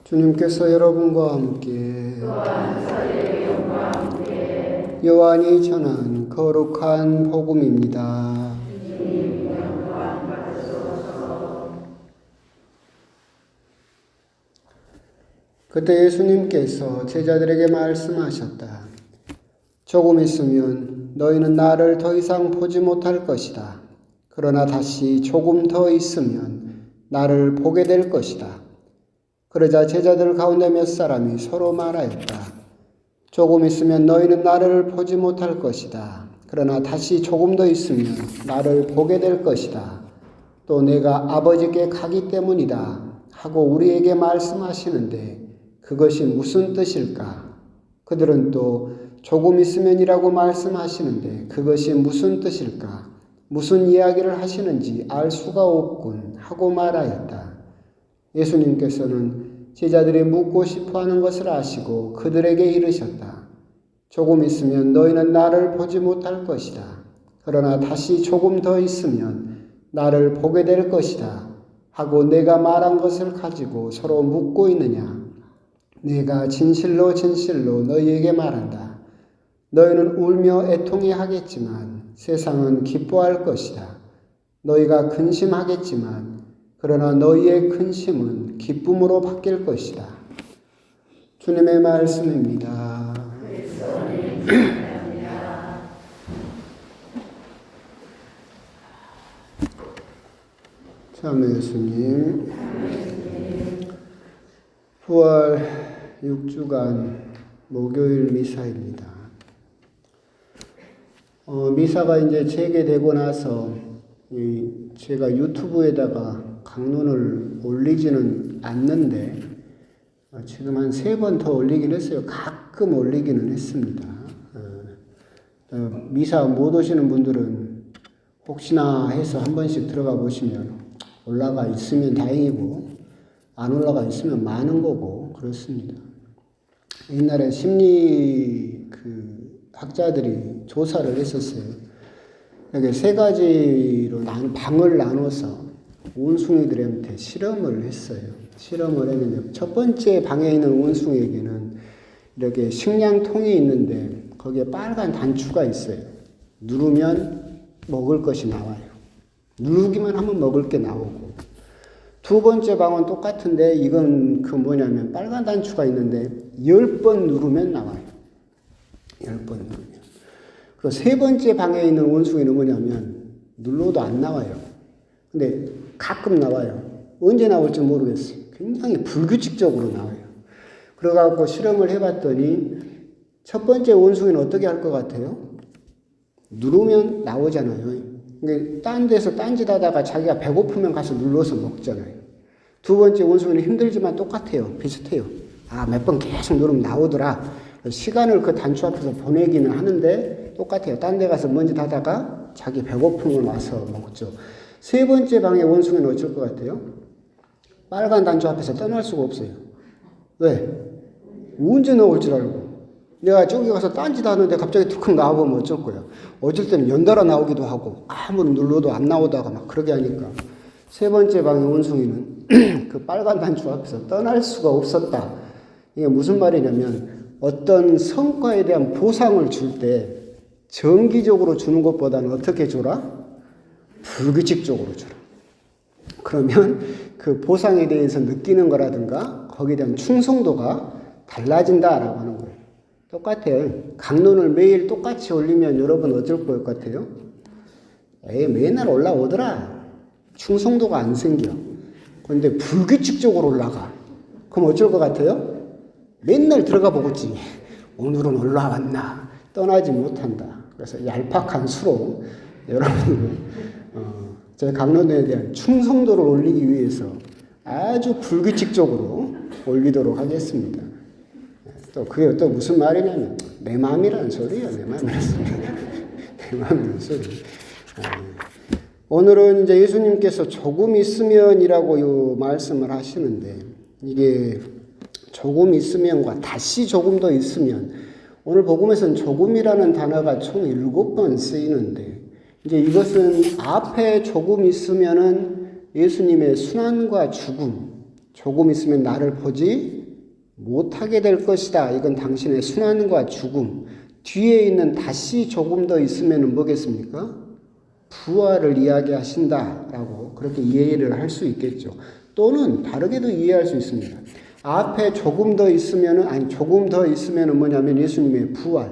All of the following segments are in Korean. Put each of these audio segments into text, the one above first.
주님께서 여러분과 함께 요한이 전한 거룩한 복음입니다. 그때 예수님께서 제자들에게 말씀하셨다. 조금 있으면 너희는 나를 더 이상 보지 못할 것이다. 그러나 다시 조금 더 있으면 나를 보게 될 것이다. 그러자 제자들 가운데 몇 사람이 서로 말하였다. 조금 있으면 너희는 나를 보지 못할 것이다. 그러나 다시 조금 더 있으면 나를 보게 될 것이다. 또 내가 아버지께 가기 때문이다 하고 우리에게 말씀하시는데 그것이 무슨 뜻일까? 그들은 또 조금 있으면이라고 말씀하시는데 그것이 무슨 뜻일까? 무슨 이야기를 하시는지 알 수가 없군 하고 말하였다. 예수님께서는 제자들이 묻고 싶어하는 것을 아시고 그들에게 이르셨다. 조금 있으면 너희는 나를 보지 못할 것이다. 그러나 다시 조금 더 있으면 나를 보게 될 것이다. 하고 내가 말한 것을 가지고 서로 묻고 있느냐? 내가 진실로 진실로 너희에게 말한다. 너희는 울며 애통해 하겠지만 세상은 기뻐할 것이다. 너희가 근심하겠지만 그러나 너희의 근심은 기쁨으로 바뀔 것이다. 주님의 말씀입니다. 참 예수님, 부활 6주간 목요일 미사입니다. 미사가 이제 재개되고 나서 제가 유튜브에다가 강론을 올리지는 않는데 지금 한 3번 더 올리긴 했어요. 가끔 올리기는 했습니다. 미사 못 오시는 분들은 혹시나 해서 한 번씩 들어가 보시면 올라가 있으면 다행이고 안 올라가 있으면 많은 거고 그렇습니다. 옛날에 심리 학자들이 조사를 했었어요. 여기 3가지로 방을 나눠서 원숭이들한테 실험을 했어요. 실험을 했는데 첫 번째 방에 있는 원숭이에게는 이렇게 식량통이 있는데 거기에 빨간 단추가 있어요. 누르면 먹을 것이 나와요. 누르기만 하면 먹을 게 나오고. 두 번째 방은 똑같은데 이건 뭐냐면 빨간 단추가 있는데 10번 누르면 나와요. 10번 누르면. 그리고 3번째 방에 있는 원숭이는 뭐냐면 눌러도 안 나와요. 근데 가끔 나와요. 언제 나올지 모르겠어요. 굉장히 불규칙적으로 나와요. 그래갖고 실험을 해봤더니 첫 번째 원숭이는 어떻게 할 것 같아요? 누르면 나오잖아요. 그러니까 딴 데서 딴짓 하다가 자기가 배고프면 가서 눌러서 먹잖아요. 두 번째 원숭이는 힘들지만 똑같아요. 비슷해요. 몇 번 계속 누르면 나오더라. 시간을 그 단추 앞에서 보내기는 하는데 똑같아요. 딴 데 가서 뭔짓 하다가 자기 배고프면 와서 먹죠. 3번째 방의 원숭이는 어쩔 것 같아요? 빨간 단추 앞에서 떠날 수가 없어요. 왜? 언제 나올 줄 알고. 내가 저기 가서 딴짓 하는데 갑자기 툭 나와보면 어쩔 거야. 어쩔 때는 연달아 나오기도 하고 아무리 눌러도 안 나오다가 막 그러게 하니까 3번째 방의 원숭이는 그 빨간 단추 앞에서 떠날 수가 없었다. 이게 무슨 말이냐면 어떤 성과에 대한 보상을 줄 때 정기적으로 주는 것보다는 어떻게 줘라? 불규칙적으로 주라. 그러면 그 보상에 대해서 느끼는 거라든가 거기에 대한 충성도가 달라진다라고 하는 거예요. 똑같아요. 강론을 매일 똑같이 올리면 여러분 어쩔 것 같아요? 맨날 올라오더라. 충성도가 안 생겨. 그런데 불규칙적으로 올라가. 그럼 어쩔 것 같아요? 맨날 들어가 보겠지. 오늘은 올라왔나? 떠나지 못한다. 그래서 얄팍한 수로 여러분은 제 강론에 대한 충성도를 올리기 위해서 아주 불규칙적으로 올리도록 하겠습니다. 또 그게 또 무슨 말이냐면 내 마음이라는 소리예요. 내 마음이라는 소리. 내 마음이라는 소리. 오늘은 이제 예수님께서 조금 있으면이라고 말씀을 하시는데 이게 조금 있으면과 다시 조금 더 있으면 오늘 복음에서는 조금이라는 단어가 총 7번 쓰이는데 이제 이것은 앞에 조금 있으면은 예수님의 순환과 죽음, 조금 있으면 나를 보지 못하게 될 것이다. 이건 당신의 순환과 죽음. 뒤에 있는 다시 조금 더 있으면 뭐겠습니까? 부활을 이야기하신다라고 그렇게 이해를 할 수 있겠죠. 또는 다르게도 이해할 수 있습니다. 앞에 조금 더 있으면은 뭐냐면 예수님의 부활,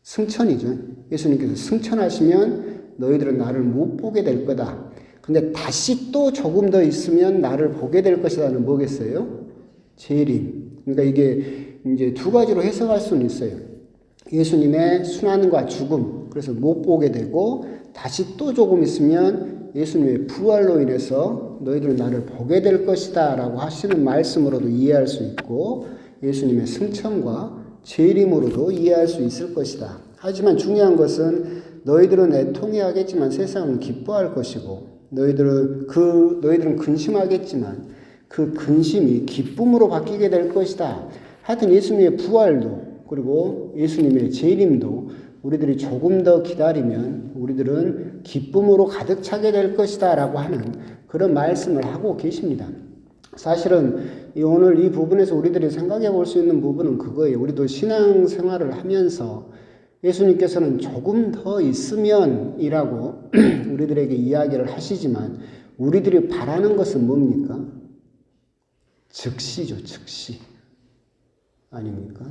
승천이죠. 예수님께서 승천하시면 너희들은 나를 못 보게 될 거다. 근데 다시 또 조금 더 있으면 나를 보게 될 것이다는 뭐겠어요? 재림. 그러니까 이게 이제 두 가지로 해석할 수는 있어요. 예수님의 순환과 죽음, 그래서 못 보게 되고, 다시 또 조금 있으면 예수님의 부활로 인해서 너희들은 나를 보게 될 것이다 라고 하시는 말씀으로도 이해할 수 있고, 예수님의 승천과 재림으로도 이해할 수 있을 것이다. 하지만 중요한 것은 너희들은 애통해하겠지만 세상은 기뻐할 것이고, 너희들은 근심하겠지만 그 근심이 기쁨으로 바뀌게 될 것이다. 하여튼 예수님의 부활도 그리고 예수님의 재림도 우리들이 조금 더 기다리면 우리들은 기쁨으로 가득 차게 될 것이다 라고 하는 그런 말씀을 하고 계십니다. 사실은 오늘 이 부분에서 우리들이 생각해 볼 수 있는 부분은 그거예요. 우리도 신앙생활을 하면서 예수님께서는 조금 더 있으면 이라고 우리들에게 이야기를 하시지만 우리들이 바라는 것은 뭡니까? 즉시죠, 즉시. 아닙니까?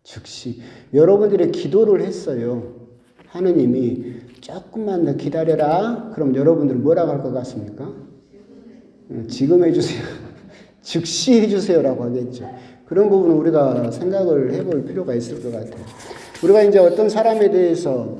즉시. 여러분들이 기도를 했어요. 하느님이 조금만 더 기다려라. 그럼 여러분들은 뭐라고 할 것 같습니까? 지금 해주세요. 즉시 해주세요라고 하겠죠. 그런 부분은 우리가 생각을 해볼 필요가 있을 것 같아요. 우리가 이제 어떤 사람에 대해서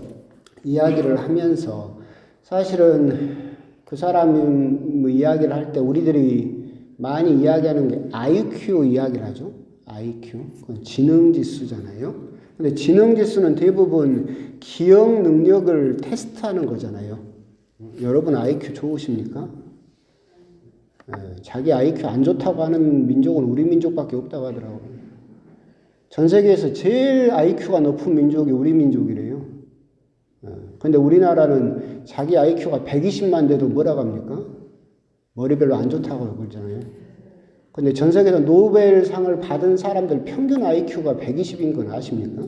이야기를 하면서 사실은 그 사람이 이야기를 할 때 우리들이 많이 이야기하는 게 IQ 이야기를 하죠. IQ. 그건 지능지수잖아요. 근데 지능지수는 대부분 기억 능력을 테스트하는 거잖아요. 여러분 IQ 좋으십니까? 자기 IQ 안 좋다고 하는 민족은 우리 민족밖에 없다고 하더라고요. 전 세계에서 제일 IQ가 높은 민족이 우리 민족이래요. 근데 우리나라는 자기 IQ가 120만 돼도 뭐라고 합니까? 머리 별로 안 좋다고 그러잖아요. 근데 전 세계에서 노벨상을 받은 사람들 평균 IQ가 120인 건 아십니까?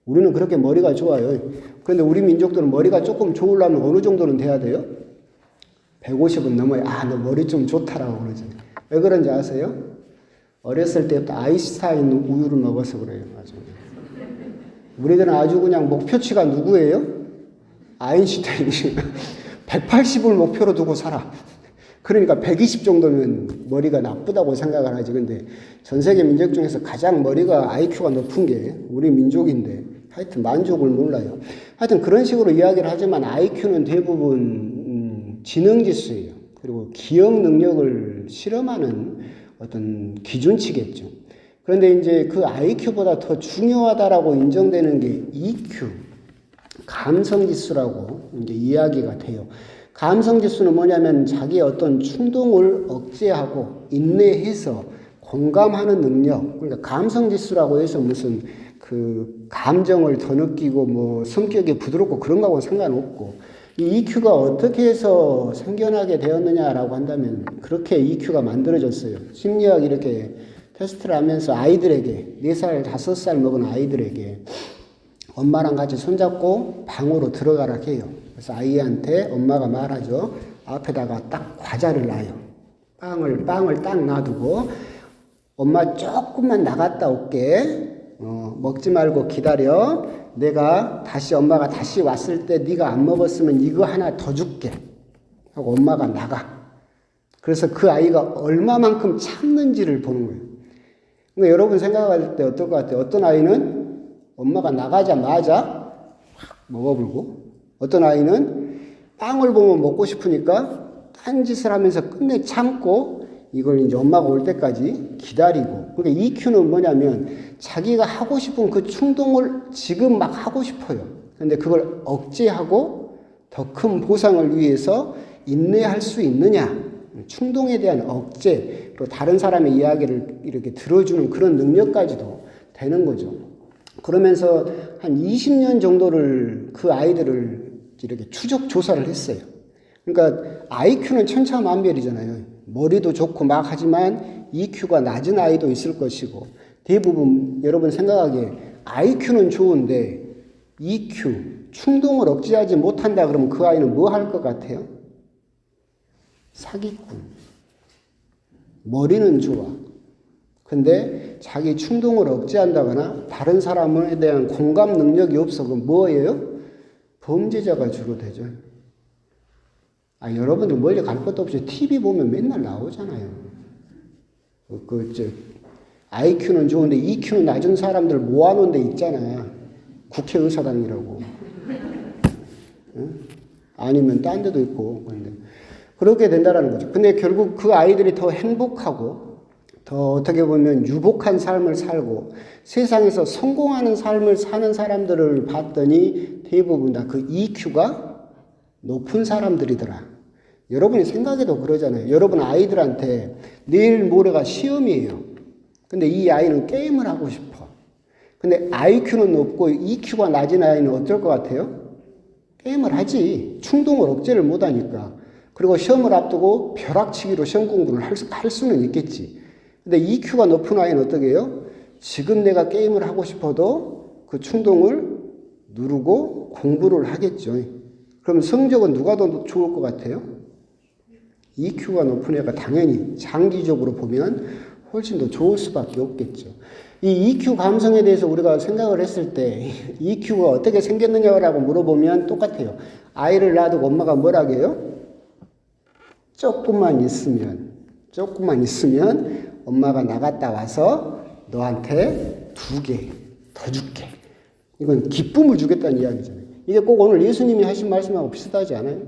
우리는 그렇게 머리가 좋아요. 그런데 우리 민족들은 머리가 조금 좋으려면 어느 정도는 돼야 돼요? 150은 넘어야, 너 머리 좀 좋다라고 그러지. 왜 그런지 아세요? 어렸을 때부터 아인슈타인 우유를 먹어서 그래요. 맞아요. 우리들은 아주 그냥 목표치가 누구예요? 아인슈타인이 180을 목표로 두고 살아. 그러니까 120 정도면 머리가 나쁘다고 생각을 하지. 근데 전 세계 민족 중에서 가장 머리가 IQ가 높은 게 우리 민족인데 하여튼 만족을 몰라요. 하여튼 그런 식으로 이야기를 하지만 IQ는 대부분 지능지수예요. 그리고 기억 능력을 실험하는 어떤 기준치겠죠. 그런데 이제 그 IQ보다 더 중요하다라고 인정되는 게 EQ, 감성지수라고 이제 이야기가 돼요. 감성지수는 뭐냐면 자기의 어떤 충동을 억제하고 인내해서 공감하는 능력. 그러니까 감성지수라고 해서 무슨 그 감정을 더 느끼고 뭐 성격이 부드럽고 그런 거하고는 상관없고, 이 EQ가 어떻게 해서 생겨나게 되었느냐라고 한다면 그렇게 EQ가 만들어졌어요. 심리학 이렇게 테스트를 하면서 아이들에게 4살, 5살 먹은 아이들에게 엄마랑 같이 손잡고 방으로 들어가라 해요. 그래서 아이한테 엄마가 말하죠. 앞에다가 딱 과자를 놔요. 빵을 딱 놔두고 엄마 조금만 나갔다 올게. 먹지 말고 기다려. 엄마가 다시 왔을 때 네가 안 먹었으면 이거 하나 더 줄게. 하고 엄마가 나가. 그래서 그 아이가 얼마만큼 참는지를 보는 거예요. 그러니까 여러분 생각할 때 어떨 것 같아요? 어떤 아이는 엄마가 나가자마자 확 먹어불고, 어떤 아이는 빵을 보면 먹고 싶으니까 딴짓을 하면서 끝내 참고 이걸 이제 엄마가 올 때까지 기다리고. 그러니까 EQ는 뭐냐면 자기가 하고 싶은 그 충동을 지금 막 하고 싶어요. 근데 그걸 억제하고 더 큰 보상을 위해서 인내할 수 있느냐. 충동에 대한 억제, 또 다른 사람의 이야기를 이렇게 들어주는 그런 능력까지도 되는 거죠. 그러면서 한 20년 정도를 그 아이들을 이렇게 추적 조사를 했어요. 그러니까 IQ는 천차만별이잖아요. 머리도 좋고 막 하지만 EQ가 낮은 아이도 있을 것이고 대부분 여러분 생각하기에 IQ는 좋은데 EQ, 충동을 억제하지 못한다 그러면 그 아이는 뭐 할 것 같아요? 사기꾼. 머리는 좋아. 근데 자기 충동을 억제한다거나 다른 사람에 대한 공감 능력이 없어. 그럼 뭐예요? 범죄자가 주로 되죠. 여러분들 멀리 갈 것도 없이 TV 보면 맨날 나오잖아요. IQ는 좋은데 EQ는 낮은 사람들 모아놓은 데 있잖아. 국회의사당이라고. 응? 아니면 딴 데도 있고. 그렇게 된다라는 거죠. 근데 결국 그 아이들이 더 행복하고 더 어떻게 보면 유복한 삶을 살고 세상에서 성공하는 삶을 사는 사람들을 봤더니 대부분 다 그 EQ가 높은 사람들이더라. 여러분이 생각해도 그러잖아요. 여러분 아이들한테 내일 모레가 시험이에요. 근데 이 아이는 게임을 하고 싶어. 근데 IQ는 높고 EQ가 낮은 아이는 어떨 것 같아요? 게임을 하지. 충동을 억제를 못하니까. 그리고 시험을 앞두고 벼락치기로 시험 공부를 할 수는 있겠지. 근데 EQ가 높은 아이는 어떻게 해요? 지금 내가 게임을 하고 싶어도 그 충동을 누르고 공부를 하겠죠. 그럼 성적은 누가 더 좋을 것 같아요? EQ가 높은 애가 당연히 장기적으로 보면 훨씬 더 좋을 수밖에 없겠죠. 이 EQ 감성에 대해서 우리가 생각을 했을 때 EQ가 어떻게 생겼느냐고 물어보면 똑같아요. 아이를 놔두고 엄마가 뭐라고 해요? 조금만 있으면 엄마가 나갔다 와서 너한테 2개 더 줄게. 이건 기쁨을 주겠다는 이야기잖아요. 이게 꼭 오늘 예수님이 하신 말씀하고 비슷하지 않아요?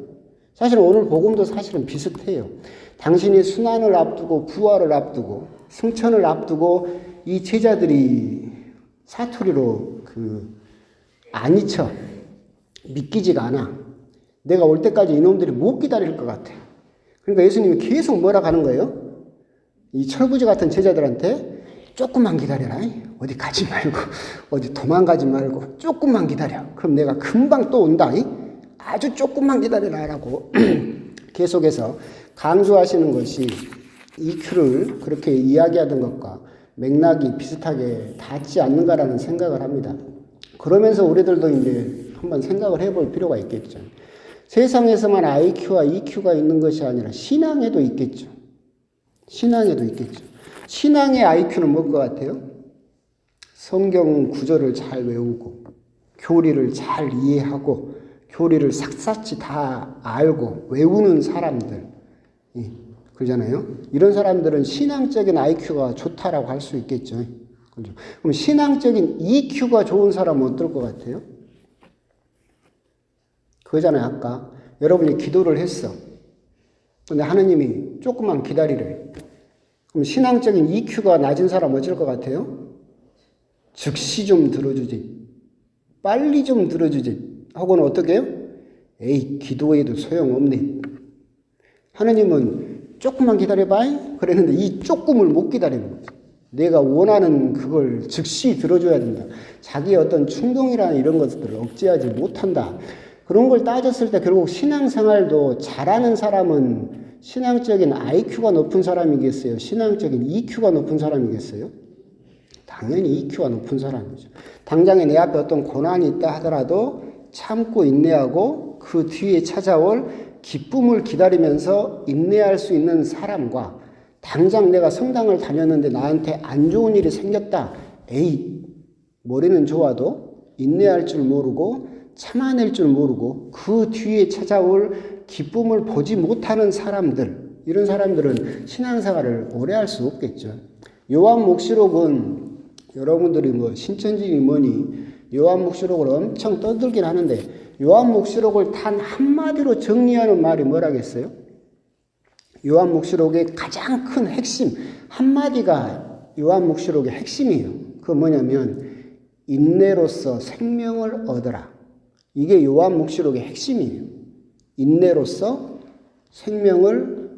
사실 오늘 복음도 사실은 비슷해요. 당신이 순환을 앞두고 부활을 앞두고 승천을 앞두고 이 제자들이 사투리로 안 잊혀. 믿기지가 않아. 내가 올 때까지 이놈들이 못 기다릴 것 같아. 그러니까 예수님이 계속 뭐라 하는 거예요? 이 철부지 같은 제자들한테 조금만 기다려라. 어디 가지 말고 어디 도망가지 말고 조금만 기다려. 그럼 내가 금방 또 온다. 아주 조금만 기다려라 라고 계속해서 강조하시는 것이 EQ를 그렇게 이야기하던 것과 맥락이 비슷하게 닿지 않는가라는 생각을 합니다. 그러면서 우리들도 이제 한번 생각을 해볼 필요가 있겠죠. 세상에서만 IQ와 EQ가 있는 것이 아니라 신앙에도 있겠죠. 신앙의 IQ는 뭘 것 같아요? 성경 구절을 잘 외우고 교리를 잘 이해하고 교리를 샅샅이 다 알고 외우는 사람들 그러잖아요. 이런 사람들은 신앙적인 IQ가 좋다라고 할 수 있겠죠. 그렇죠? 그럼 신앙적인 EQ가 좋은 사람은 어떨 것 같아요? 그거잖아요. 아까 여러분이 기도를 했어. 근데 하느님이 조금만 기다리래. 그럼 신앙적인 EQ가 낮은 사람 어쩔 것 같아요? 즉시 좀 들어주지. 빨리 좀 들어주지. 하고는 어떻게 해요? 에이, 기도해도 소용없네. 하느님은 조금만 기다려봐. 그랬는데 이 조금을 못 기다리는 거죠. 내가 원하는 그걸 즉시 들어줘야 된다. 자기의 어떤 충동이나 이런 것들을 억제하지 못한다. 그런 걸 따졌을 때 결국 신앙생활도 잘하는 사람은 신앙적인 IQ가 높은 사람이겠어요? 신앙적인 EQ가 높은 사람이겠어요? 당연히 EQ가 높은 사람이죠. 당장에 내 앞에 어떤 고난이 있다 하더라도 참고 인내하고 그 뒤에 찾아올 기쁨을 기다리면서 인내할 수 있는 사람과 당장 내가 성당을 다녔는데 나한테 안 좋은 일이 생겼다. 에이, 머리는 좋아도 인내할 줄 모르고 참아낼 줄 모르고 그 뒤에 찾아올 기쁨을 보지 못하는 사람들, 이런 사람들은 신앙생활을 오래 할 수 없겠죠. 요한묵시록은 여러분들이 신천지니 뭐니 요한묵시록을 엄청 떠들긴 하는데 요한묵시록을 단 한마디로 정리하는 말이 뭐라겠어요? 요한묵시록의 가장 큰 핵심 한마디가 요한묵시록의 핵심이에요. 그거 뭐냐면 인내로서 생명을 얻어라. 이게 요한묵시록의 핵심이에요. 인내로서 생명을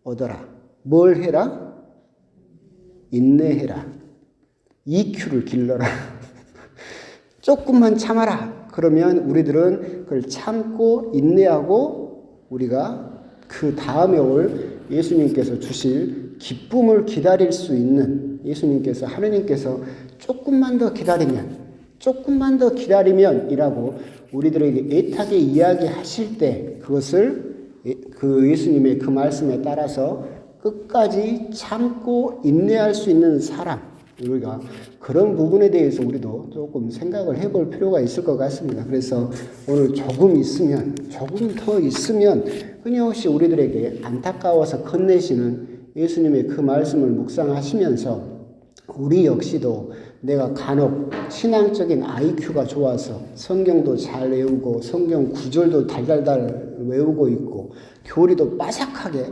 얻어라. 뭘 해라? 인내해라. EQ를 길러라. 조금만 참아라. 그러면 우리들은 그걸 참고 인내하고 우리가 그 다음에 올 예수님께서 주실 기쁨을 기다릴 수 있는 예수님께서 하느님께서 조금만 더 기다리면 이라고 우리들에게 애타게 이야기하실 때 그것을 그 예수님의 그 말씀에 따라서 끝까지 참고 인내할 수 있는 사람, 우리가 그런 부분에 대해서 우리도 조금 생각을 해볼 필요가 있을 것 같습니다. 그래서 오늘 조금 더 있으면 끊임없이 우리들에게 안타까워서 건네시는 예수님의 그 말씀을 묵상하시면서 우리 역시도 내가 간혹 신앙적인 IQ가 좋아서 성경도 잘 외우고 성경 구절도 달달달 외우고 있고 교리도 빠삭하게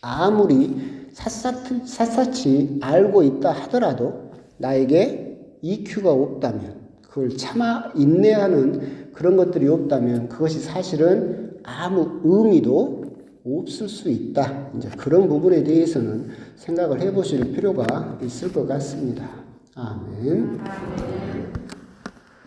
아무리 샅샅이 알고 있다 하더라도 나에게 EQ가 없다면, 그걸 참아 인내하는 그런 것들이 없다면 그것이 사실은 아무 의미도 없을 수 있다. 이제 그런 부분에 대해서는 생각을 해보실 필요가 있을 것 같습니다. 아멘.